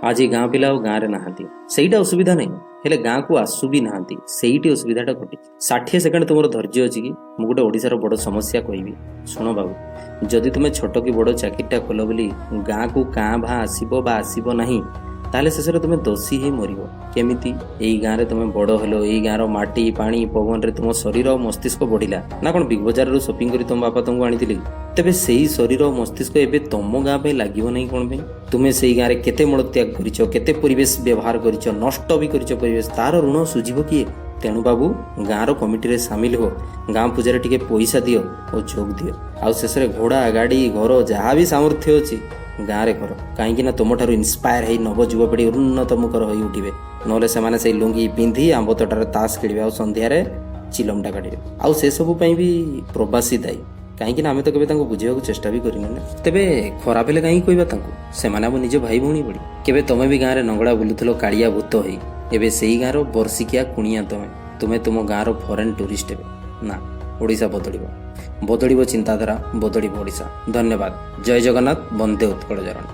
ଆଜି ଗାଁ ପିଲା ଆଉ ଗାଁରେ ନାହାନ୍ତି, ସେଇଟା ଅସୁବିଧା ନାହିଁ। ହେଲେ ଗାଁକୁ ଆସୁ ବି ନାହାନ୍ତି, ସେଇଠି ଅସୁବିଧାଟା ଘଟିଛି। 60 ସେକେଣ୍ଡ ତୁମର ଧୈର୍ଯ୍ୟ ଅଛି କି? ମୁଁ ଗୋଟେ ଓଡ଼ିଶାର ବଡ଼ ସମସ୍ୟା କହିବି, ଶୁଣ ବାବୁ। ଯଦି ତୁମେ ଛୋଟ କି ବଡ଼ ଚାକିରିଟା କଲ ବୋଲି ଗାଁକୁ କାଁ ଭାଁ ଆସିବ ବା ଆସିବ ନାହିଁ, ତାହେଲେ ଶେଷରେ ତୁମେ ଦୋଷୀ ହେଇ ମରିବ। କେମିତି? ଏଇ ଗାଁରେ ତୁମେ ବଡ଼ ହେଲ, ଏଇ ଗାଁର ମାଟି ପାଣି ପବନରେ ତୁମ ଶରୀର ଆଉ ମସ୍ତିଷ୍କ ବଢ଼ିଲା ନା କ'ଣ? ବିଗ୍ ବଜାରରୁ ସପିଂ କରି ତୁମ ବାପା ତୁମକୁ ଆଣିଥିଲେ? ତେବେ ସେଇ ଶରୀର ଓ ମସ୍ତିଷ୍କ ଏବେ ତମ ଗାଁ ପାଇଁ ଲାଗିବ ନାହିଁ କ'ଣ ପାଇଁ? ତୁମେ ସେଇ ଗାଁରେ କେତେ ମଳତ୍ୟାଗ କରିଛ, କେତେ ପରିବେଶ ବ୍ୟବହାର କରିଛ, ନଷ୍ଟ ବି କରିଛ ପରିବେଶ, ତାର ଋଣ ସୁଝିବ କିଏ? ତେଣୁ ବାବୁ, ଗାଁର କମିଟିରେ ସାମିଲ ହୁଅ, ଗାଁ ପୂଜାରେ ଟିକେ ପଇସା ଦିଅ ଓ ଯୋଗ ଦିଅ। ଆଉ ଶେଷରେ ଘୋଡ଼ା ଗାଡ଼ି ଘର ଯାହା ବି ସାମର୍ଥ୍ୟ ଅଛି ଗାଁରେ କର। କାହିଁକି ନା ତୁମଠାରୁ ଇନ୍ସପାୟାର ହେଇ ନବ ଯୁବପିଢ଼ି ଉନ୍ନତମୁଖର ହୋଇ ଉଠିବେ। ନହେଲେ ସେମାନେ ସେଇ ଲୁଙ୍ଗି ପିନ୍ଧି ଆମ୍ବ ତୋଟାରେ ତାସ ଖେଳିବେ ଆଉ ସନ୍ଧ୍ୟାରେ ଚିଲମଟା କାଟିବେ। ଆଉ ସେସବୁ ପାଇଁ ବି ପ୍ରବାସୀ ଦାୟୀ। କାହିଁକି ନା ଆମେ ତ କେବେ ତାଙ୍କୁ ବୁଝିବାକୁ ଚେଷ୍ଟା ବି କରିନୁ ନା। ତେବେ ଖରାପ ହେଲେ କାହିଁକି କହିବା ତାଙ୍କୁ? ସେମାନେ ଆମ ନିଜ ଭାଇ ଭଉଣୀ ଭଳି। କେବେ ତମେ ବି ଗାଁରେ ନଙ୍ଗଳା ବୁଲୁଥିଲ କାଳିଆ ଭୂତ ହେଇ? ଏବେ ସେଇ ଗାଁର ବର୍ଷିକିଆ କୁଣିଆ ତୁମେ ତୁମ ଗାଁର ଫରେନ୍ ଟୁରିଷ୍ଟ ହେବେ। ନା, ଓଡ଼ିଶା ବଦଳିବ ଚିନ୍ତାଧାରା, ବଦଳିବ ଓଡ଼ିଶା। ଧନ୍ୟବାଦ। ଜୟ ଜଗନ୍ନାଥ, ବନ୍ଦେ ଉତ୍କଳ ଜରଣ।